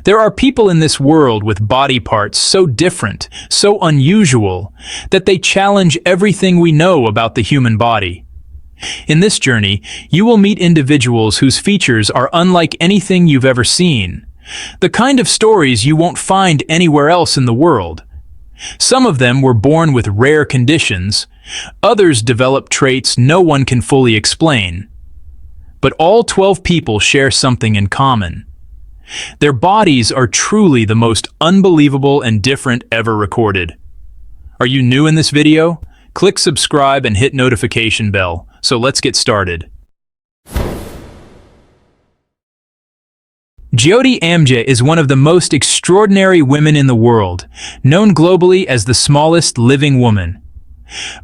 There are people in this world with body parts so different, so unusual, that they challenge everything we know about the human body. In this journey, you will meet individuals whose features are unlike anything you've ever seen, the kind of stories you won't find anywhere else in the world. Some of them were born with rare conditions, others develop traits no one can fully explain. But all 12 people share something in common. Their bodies are truly the most unbelievable and different ever recorded. Are you new in this video? Click subscribe and hit notification bell. So let's get started. Jyoti Amge is one of the most extraordinary women in the world, known globally as the smallest living woman.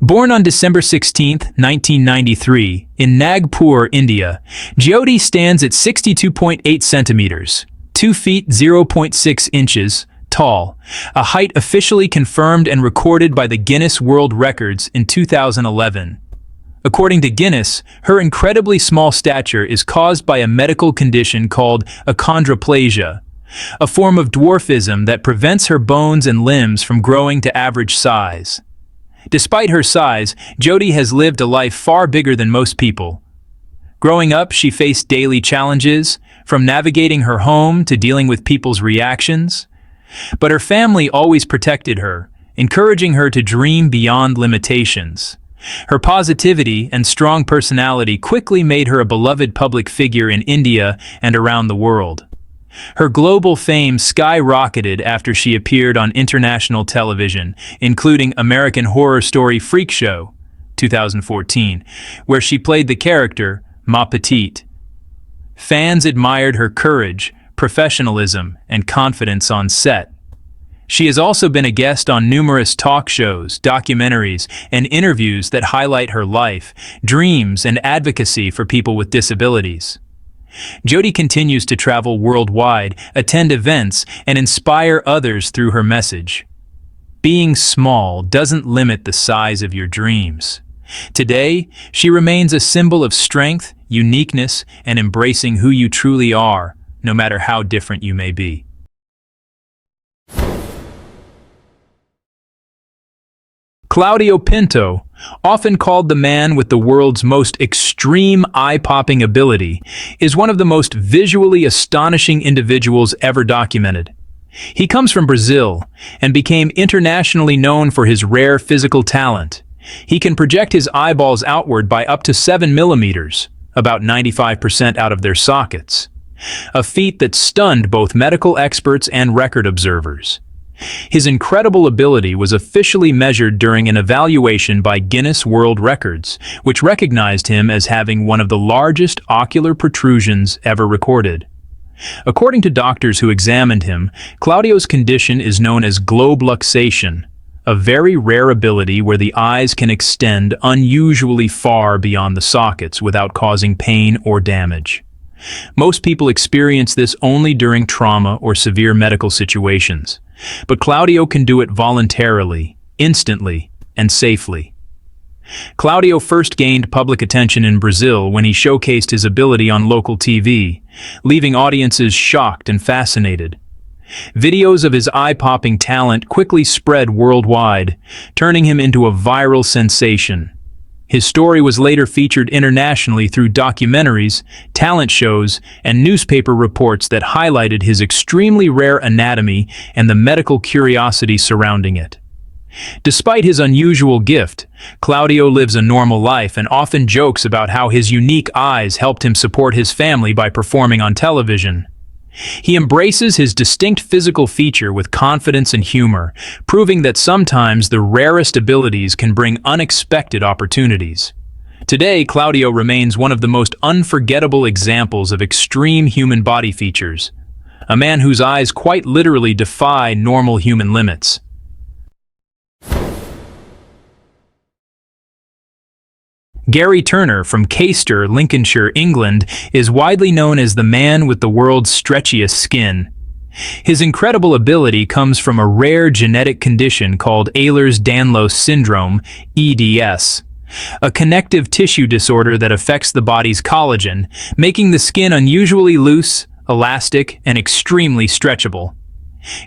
Born on December 16, 1993, in Nagpur, India, Jyoti stands at 62.8 centimeters, 2 feet 0.6 inches, tall, a height officially confirmed and recorded by the Guinness World Records in 2011. According to Guinness, her incredibly small stature is caused by a medical condition called achondroplasia, a form of dwarfism that prevents her bones and limbs from growing to average size. Despite her size, Jyoti has lived a life far bigger than most people. Growing up, she faced daily challenges, from navigating her home to dealing with people's reactions. But her family always protected her, encouraging her to dream beyond limitations. Her positivity and strong personality quickly made her a beloved public figure in India and around the world. Her global fame skyrocketed after she appeared on international television, including American Horror Story Freak Show, 2014, where she played the character Ma Petite. Fans admired her courage, professionalism, and confidence on set. She has also been a guest on numerous talk shows, documentaries, and interviews that highlight her life, dreams, and advocacy for people with disabilities. Jyoti continues to travel worldwide, attend events, and inspire others through her message. Being small doesn't limit the size of your dreams. Today, she remains a symbol of strength, uniqueness, and embracing who you truly are, no matter how different you may be. Claudio Pinto, often called the man with the world's most extreme eye-popping ability, is one of the most visually astonishing individuals ever documented. He comes from Brazil and became internationally known for his rare physical talent. He can project his eyeballs outward by up to 7 millimeters, about 95% out of their sockets, a feat that stunned both medical experts and record observers. His incredible ability was officially measured during an evaluation by Guinness World Records, which recognized him as having one of the largest ocular protrusions ever recorded. According to doctors who examined him, Claudio's condition is known as globe luxation, a very rare ability where the eyes can extend unusually far beyond the sockets without causing pain or damage. Most people experience this only during trauma or severe medical situations. But Claudio can do it voluntarily, instantly, and safely. Claudio first gained public attention in Brazil when he showcased his ability on local TV, leaving audiences shocked and fascinated. Videos of his eye-popping talent quickly spread worldwide, turning him into a viral sensation. His story was later featured internationally through documentaries, talent shows, and newspaper reports that highlighted his extremely rare anatomy and the medical curiosity surrounding it. Despite his unusual gift, Claudio lives a normal life and often jokes about how his unique eyes helped him support his family by performing on television. He embraces his distinct physical feature with confidence and humor, proving that sometimes the rarest abilities can bring unexpected opportunities. Today, Claudio remains one of the most unforgettable examples of extreme human body features, a man whose eyes quite literally defy normal human limits. Gary Turner from Caister, Lincolnshire, England, is widely known as the man with the world's stretchiest skin. His incredible ability comes from a rare genetic condition called Ehlers-Danlos syndrome, EDS, a connective tissue disorder that affects the body's collagen, making the skin unusually loose, elastic, and extremely stretchable.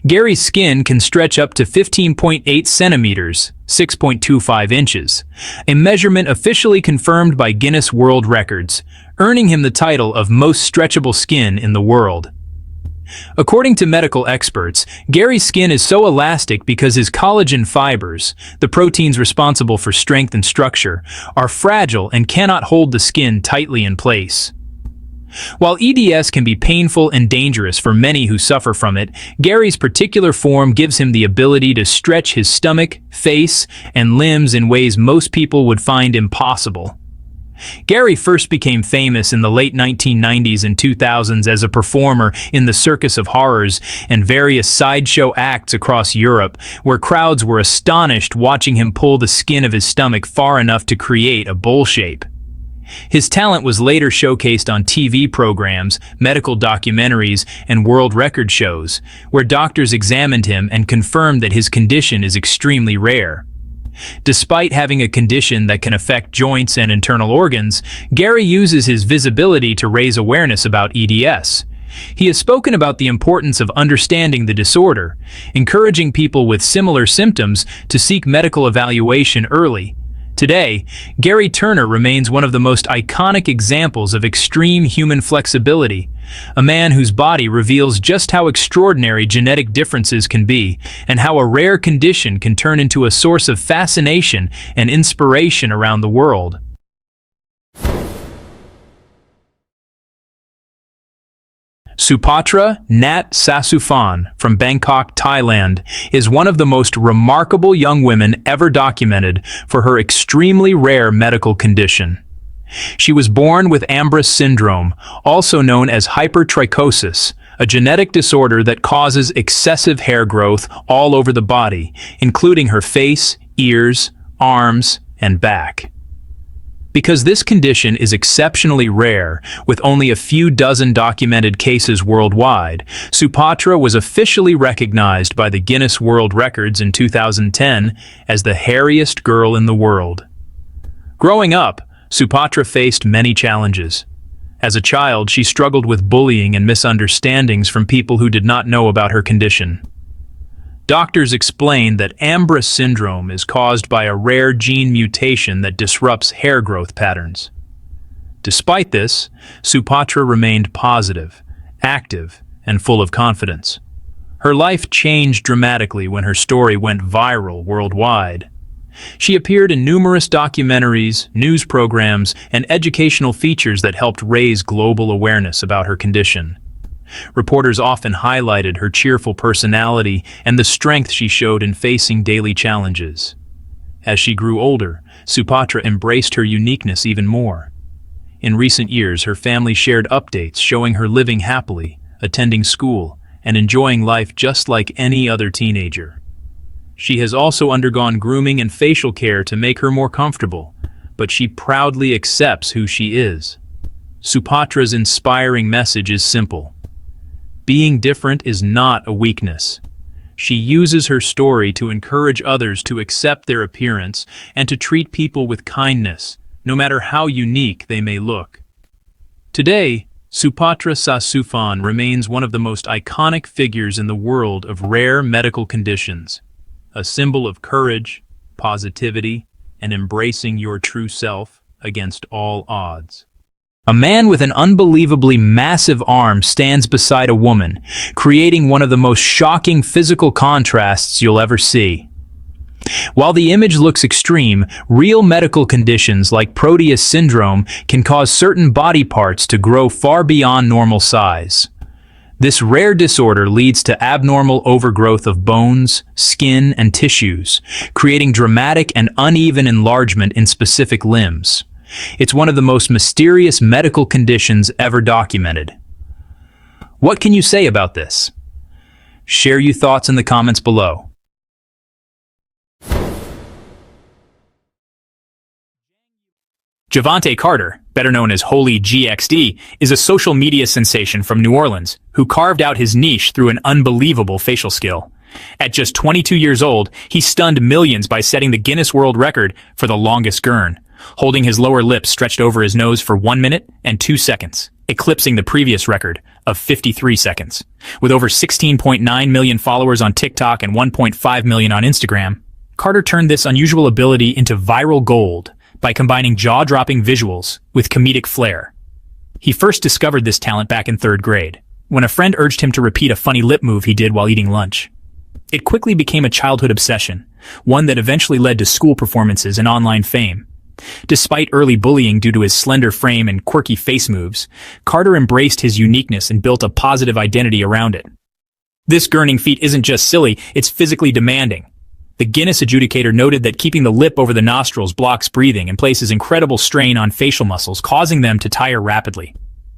Gary's skin can stretch up to 15.8 centimeters, 6.25 inches, a measurement officially confirmed by Guinness World Records, earning him the title of most stretchable skin in the world. According to medical experts, Gary's skin is so elastic because his collagen fibers, the proteins responsible for strength and structure, are fragile and cannot hold the skin tightly in place. While EDS can be painful and dangerous for many who suffer from it, Gary's particular form gives him the ability to stretch his stomach, face, and limbs in ways most people would find impossible. Gary first became famous in the late 1990s and 2000s as a performer in the Circus of Horrors and various sideshow acts across Europe, where crowds were astonished watching him pull the skin of his stomach far enough to create a bowl shape. His talent was later showcased on TV programs, medical documentaries, and world record shows, where doctors examined him and confirmed that his condition is extremely rare. Despite having a condition that can affect joints and internal organs, Gary uses his visibility to raise awareness about EDS. He has spoken about the importance of understanding the disorder, encouraging people with similar symptoms to seek medical evaluation early. Today, Gary Turner remains one of the most iconic examples of extreme human flexibility, a man whose body reveals just how extraordinary genetic differences can be, and how a rare condition can turn into a source of fascination and inspiration around the world. Supatra Sasuphan from Bangkok, Thailand, is one of the most remarkable young women ever documented for her extremely rare medical condition. She was born with Ambras syndrome, also known as hypertrichosis, a genetic disorder that causes excessive hair growth all over the body, including her face, ears, arms, and back. Because this condition is exceptionally rare, with only a few dozen documented cases worldwide, Supatra was officially recognized by the Guinness World Records in 2010 as the hairiest girl in the world. Growing up, Supatra faced many challenges. As a child, she struggled with bullying and misunderstandings from people who did not know about her condition. Doctors explain that Ambras syndrome is caused by a rare gene mutation that disrupts hair growth patterns. Despite this, Supatra remained positive, active, and full of confidence. Her life changed dramatically when her story went viral worldwide. She appeared in numerous documentaries, news programs, and educational features that helped raise global awareness about her condition. Reporters often highlighted her cheerful personality and the strength she showed in facing daily challenges. As she grew older, Supatra embraced her uniqueness even more. In recent years, her family shared updates showing her living happily, attending school, and enjoying life just like any other teenager. She has also undergone grooming and facial care to make her more comfortable, but she proudly accepts who she is. Supatra's inspiring message is simple. Being different is not a weakness. She uses her story to encourage others to accept their appearance and to treat people with kindness, no matter how unique they may look. Today, Supatra Sasuphan remains one of the most iconic figures in the world of rare medical conditions, a symbol of courage, positivity, and embracing your true self against all odds. A man with an unbelievably massive arm stands beside a woman, creating one of the most shocking physical contrasts you'll ever see. While the image looks extreme, real medical conditions like Proteus syndrome can cause certain body parts to grow far beyond normal size. This rare disorder leads to abnormal overgrowth of bones, skin, and tissues, creating dramatic and uneven enlargement in specific limbs. It's one of the most mysterious medical conditions ever documented. What can you say about this? Share your thoughts in the comments below. Jovante Carter, better known as Holy GXD, is a social media sensation from New Orleans who carved out his niche through an unbelievable facial skill. At just 22 years old, he stunned millions by setting the Guinness World Record for the longest gurn, holding his lower lip stretched over his nose for 1 minute and 2 seconds, eclipsing the previous record of 53 seconds. With over 16.9 million followers on TikTok and 1.5 million on Instagram, Carter turned this unusual ability into viral gold by combining jaw-dropping visuals with comedic flair. He first discovered this talent back in 3rd grade, when a friend urged him to repeat a funny lip move he did while eating lunch. It quickly became a childhood obsession, one that eventually led to school performances and online fame. Despite early bullying due to his slender frame and quirky face moves, Carter embraced his uniqueness and built a positive identity around it. This gurning feat isn't just silly, it's physically demanding. The Guinness adjudicator noted that keeping the lip over the nostrils blocks breathing and places incredible strain on facial muscles, causing them to tire rapidly.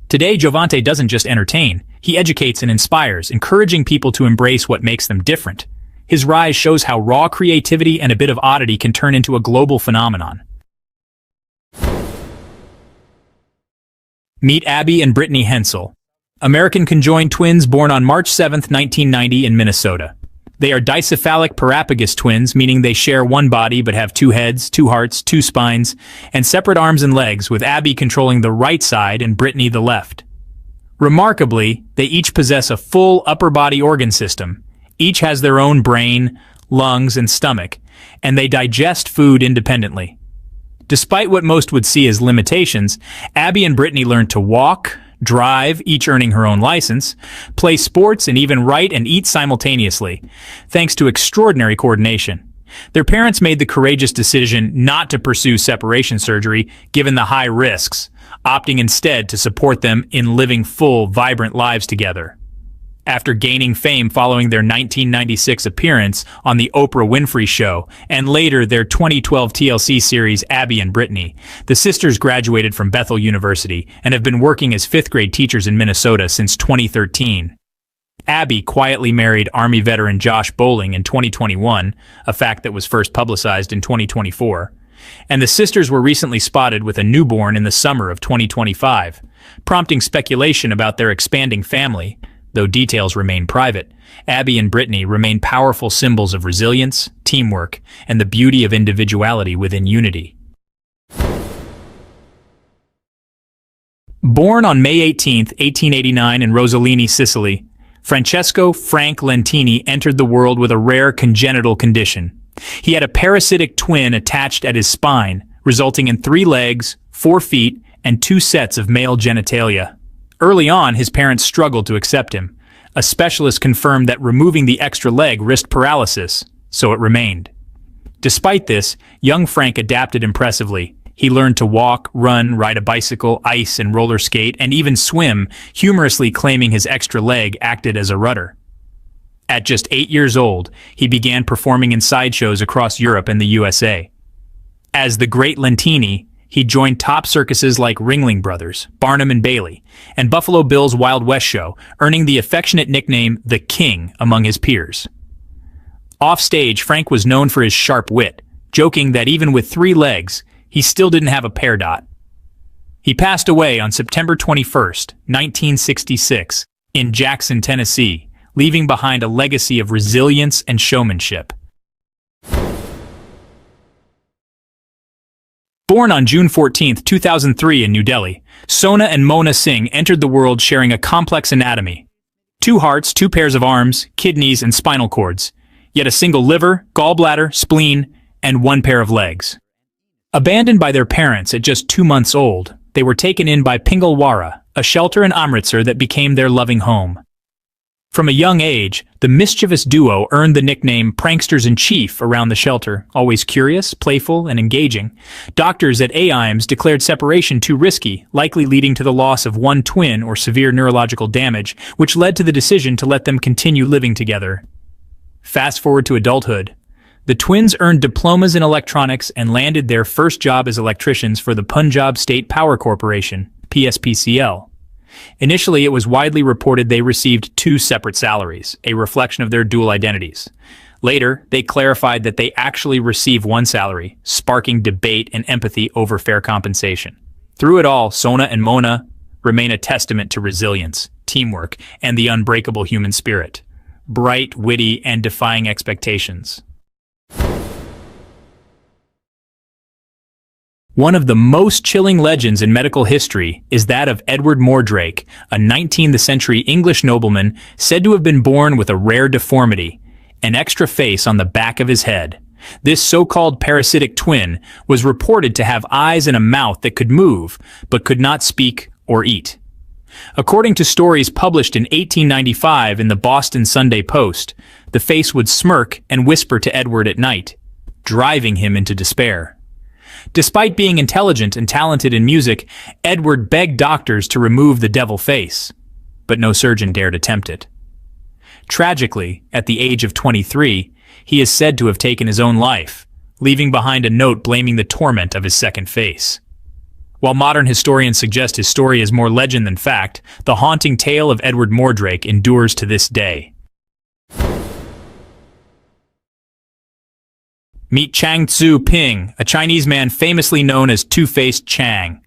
Today, Jovante doesn't just entertain, he educates and inspires, encouraging people to embrace what makes them different. His rise shows how raw creativity and a bit of oddity can turn into a global phenomenon. Meet Abby and Britney Hensel, American conjoined twins born on March 7, 1990 in Minnesota. They are dicephalic parapagus twins, meaning they share one body but have 2 heads, 2 hearts, 2 spines, and separate arms and legs, with Abby controlling the right side and Britney the left. Remarkably, they each possess a full upper body organ system. Each has their own brain, lungs, and stomach, and they digest food independently. Despite what most would see as limitations, Abby and Britney learned to walk, drive, each earning her own license, play sports, and even write and eat simultaneously, thanks to extraordinary coordination. Their parents made the courageous decision not to pursue separation surgery, given the high risks, opting instead to support them in living full, vibrant lives together. After gaining fame following their 1996 appearance on The Oprah Winfrey Show and later their 2012 TLC series Abby and Britney, the sisters graduated from Bethel University and have been working as 5th grade teachers in Minnesota since 2013. Abby quietly married Army veteran Josh Bowling in 2021, a fact that was first publicized in 2024, and the sisters were recently spotted with a newborn in the summer of 2025, prompting speculation about their expanding family. Though details remain private, Abby and Britney remain powerful symbols of resilience, teamwork, and the beauty of individuality within unity. Born on May 18, 1889 in Rosellini, Sicily, Francesco Frank Lentini entered the world with a rare congenital condition. He had a parasitic twin attached at his spine, resulting in 3 legs, 4 feet, and 2 sets of male genitalia. Early on, his parents struggled to accept him. A specialist confirmed that removing the extra leg risked paralysis, so it remained. Despite this, young Frank adapted impressively. He learned to walk, run, ride a bicycle, ice and roller skate, and even swim, humorously claiming his extra leg acted as a rudder. At just 8 years old, he began performing in sideshows across Europe and the USA. As the Great Lentini, he joined top circuses like Ringling Brothers, Barnum and Bailey, and Buffalo Bill's Wild West Show, earning the affectionate nickname The King among his peers. Off-stage, Frank was known for his sharp wit, joking that even with 3 legs, he still didn't have a pear dot. He passed away on September 21, 1966, in Jackson, Tennessee, leaving behind a legacy of resilience and showmanship. Born on June 14, 2003 in New Delhi, Sohna and Mohna Singh entered the world sharing a complex anatomy. 2 hearts, 2 pairs of arms, kidneys, and spinal cords, yet a single liver, gallbladder, spleen, and 1 pair of legs. Abandoned by their parents at just 2 months old, they were taken in by Pingalwara, a shelter in Amritsar that became their loving home. From a young age, the mischievous duo earned the nickname Pranksters-in-Chief around the shelter, always curious, playful, and engaging. Doctors at AIMS declared separation too risky, likely leading to the loss of 1 twin or severe neurological damage, which led to the decision to let them continue living together. Fast forward to adulthood. The twins earned diplomas in electronics and landed their first job as electricians for the Punjab State Power Corporation, PSPCL. Initially, it was widely reported they received 2 separate salaries, a reflection of their dual identities. Later, they clarified that they actually received 1 salary, sparking debate and empathy over fair compensation. Through it all, Sohna and Mohna remain a testament to resilience, teamwork, and the unbreakable human spirit. Bright, witty, and defying expectations. One of the most chilling legends in medical history is that of Edward Mordrake, a 19th century English nobleman said to have been born with a rare deformity, an extra face on the back of his head. This so-called parasitic twin was reported to have eyes and a mouth that could move, but could not speak or eat. According to stories published in 1895 in the Boston Sunday Post, the face would smirk and whisper to Edward at night, driving him into despair. Despite being intelligent and talented in music, Edward begged doctors to remove the devil face, but no surgeon dared attempt it. Tragically, at the age of 23, he is said to have taken his own life, leaving behind a note blaming the torment of his second face. While modern historians suggest his story is more legend than fact, the haunting tale of Edward Mordrake endures to this day. Meet Chang Ping, a Chinese man famously known as Two-Faced Chang.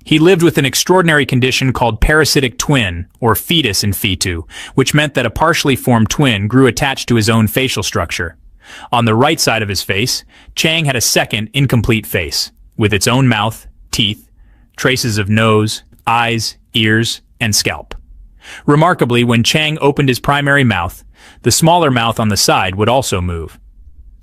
He lived with an extraordinary condition called parasitic twin, or fetus in fetu, which meant that a partially formed twin grew attached to his own facial structure. On the right side of his face, Chang had a second, incomplete face, with its own mouth, teeth, traces of nose, eyes, ears, and scalp. Remarkably, when Chang opened his primary mouth, the smaller mouth on the side would also move.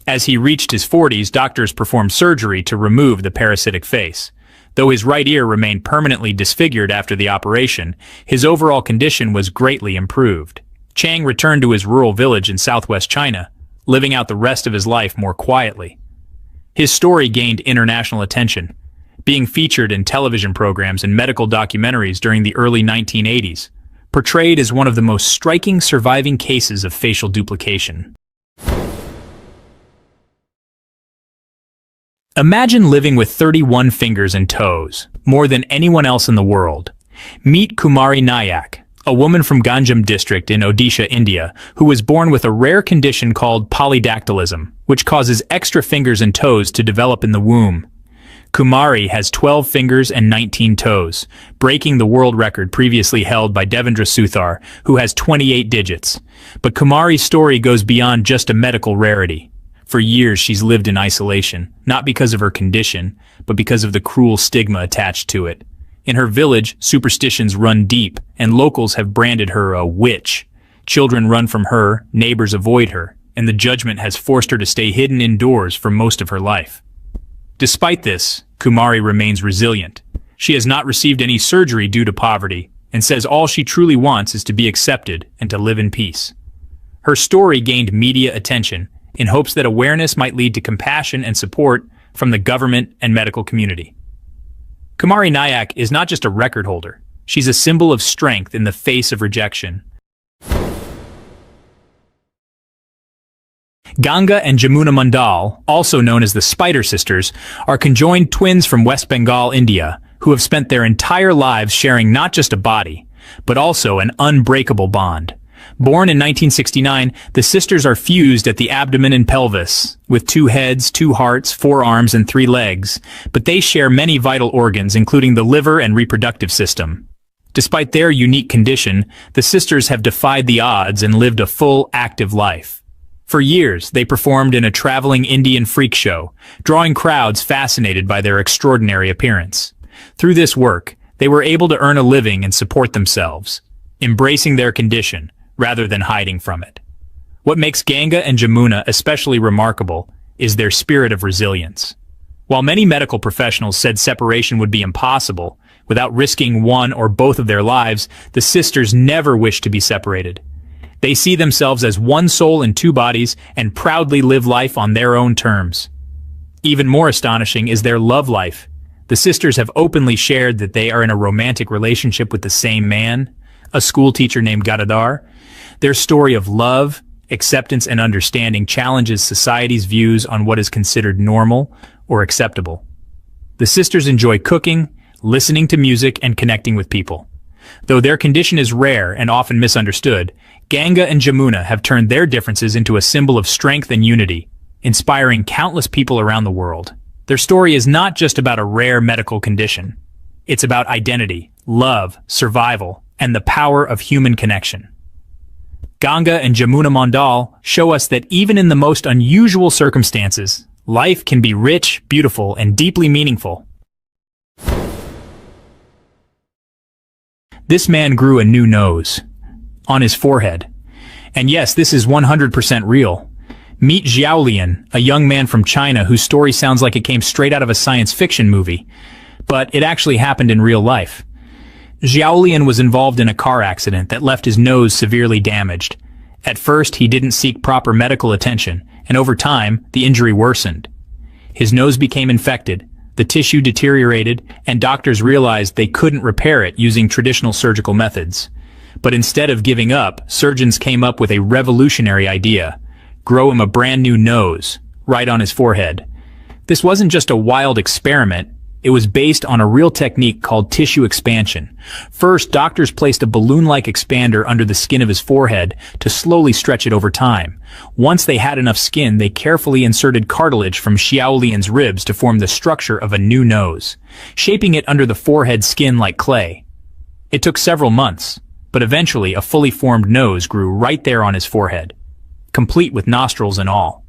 As he reached his 40s, doctors performed surgery to remove the parasitic face. Though his right ear remained permanently disfigured after the operation, his overall condition was greatly improved. Chang returned to his rural village in southwest China, living out the rest of his life more quietly. His story gained international attention, being featured in television programs and medical documentaries during the early 1980s, portrayed as one of the most striking surviving cases of facial duplication. Imagine living with 31 fingers and toes, more than anyone else in the world. Meet Kumari Nayak, a woman from Ganjam district in Odisha, India, who was born with a rare condition called polydactylism, which causes extra fingers and toes to develop in the womb. Kumari has 12 fingers and 19 toes, breaking the world record previously held by Devendra Suthar, who has 28 digits. But Kumari's story goes beyond just a medical rarity. For years, she's lived in isolation, not because of her condition, but because of the cruel stigma attached to it. In her village, superstitions run deep, and locals have branded her a witch. Children run from her, neighbors avoid her, and the judgment has forced her to stay hidden indoors for most of her life. Despite this, Kumari remains resilient. She has not received any surgery due to poverty, and says all she truly wants is to be accepted and to live in peace. Her story gained media attention, in hopes that awareness might lead to compassion and support from the government and medical community. Kumari Nayak is not just a record holder, she's a symbol of strength in the face of rejection. Ganga and Jamuna Mandal, also known as the Spider Sisters, are conjoined twins from West Bengal, India, who have spent their entire lives sharing not just a body, but also an unbreakable bond. Born in 1969, the sisters are fused at the abdomen and pelvis, with 2 heads, 2 hearts, 4 arms, and 3 legs, but they share many vital organs, including the liver and reproductive system. Despite their unique condition, the sisters have defied the odds and lived a full, active life. For years, they performed in a traveling Indian freak show, drawing crowds fascinated by their extraordinary appearance. Through this work, they were able to earn a living and support themselves, embracing their condition, rather than hiding from it. What makes Ganga and Jamuna especially remarkable is their spirit of resilience. While many medical professionals said separation would be impossible, without risking one or both of their lives, the sisters never wished to be separated. They see themselves as one soul in 2 bodies and proudly live life on their own terms. Even more astonishing is their love life. The sisters have openly shared that they are in a romantic relationship with the same man, a school teacher named Gadadhar. Their story of love, acceptance, and understanding challenges society's views on what is considered normal or acceptable. The sisters enjoy cooking, listening to music, and connecting with people. Though their condition is rare and often misunderstood, Ganga and Jamuna have turned their differences into a symbol of strength and unity, inspiring countless people around the world. Their story is not just about a rare medical condition. It's about identity, love, survival, and the power of human connection. Ganga and Jamuna Mandal show us that even in the most unusual circumstances, life can be rich, beautiful, and deeply meaningful. This man grew a new nose. On his forehead. And yes, this is 100% real. Meet Xiaolian, a young man from China whose story sounds like it came straight out of a science fiction movie. But it actually happened in real life. Xiaolian was involved in a car accident that left his nose severely damaged. At first, he didn't seek proper medical attention, and over time, the injury worsened. His nose became infected, the tissue deteriorated, and doctors realized they couldn't repair it using traditional surgical methods. But instead of giving up, surgeons came up with a revolutionary idea: grow him a brand new nose, right on his forehead. This wasn't just a wild experiment. It was based on a real technique called tissue expansion. First, doctors placed a balloon-like expander under the skin of his forehead to slowly stretch it over time. Once they had enough skin, they carefully inserted cartilage from Xiaolian's ribs to form the structure of a new nose, shaping it under the forehead skin like clay. It took several months, but eventually a fully formed nose grew right there on his forehead, complete with nostrils and all.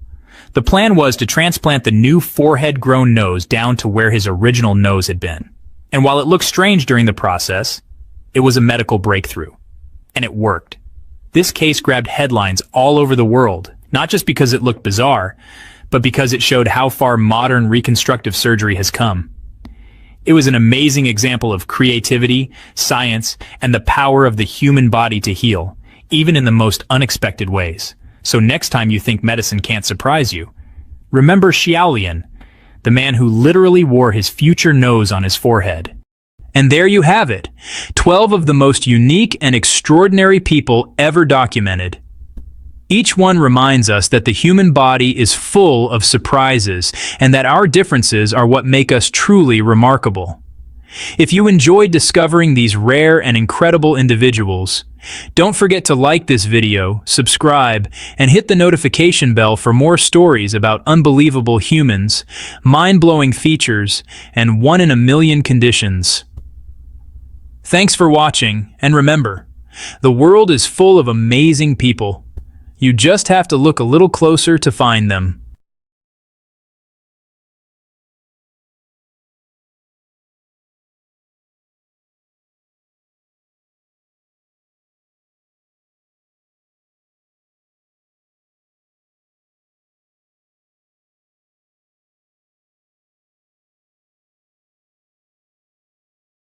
The plan was to transplant the new forehead-grown nose down to where his original nose had been. And while it looked strange during the process, it was a medical breakthrough. And it worked. This case grabbed headlines all over the world, not just because it looked bizarre, but because it showed how far modern reconstructive surgery has come. It was an amazing example of creativity, science, and the power of the human body to heal, even in the most unexpected ways. So next time you think medicine can't surprise you, remember Xiaolian, the man who literally wore his future nose on his forehead. And there you have it, 12 of the most unique and extraordinary people ever documented. Each one reminds us that the human body is full of surprises and that our differences are what make us truly remarkable. If you enjoyed discovering these rare and incredible individuals, don't forget to like this video, subscribe, and hit the notification bell for more stories about unbelievable humans, mind-blowing features, and one-in-a-million conditions. Thanks for watching, and remember, the world is full of amazing people. You just have to look a little closer to find them.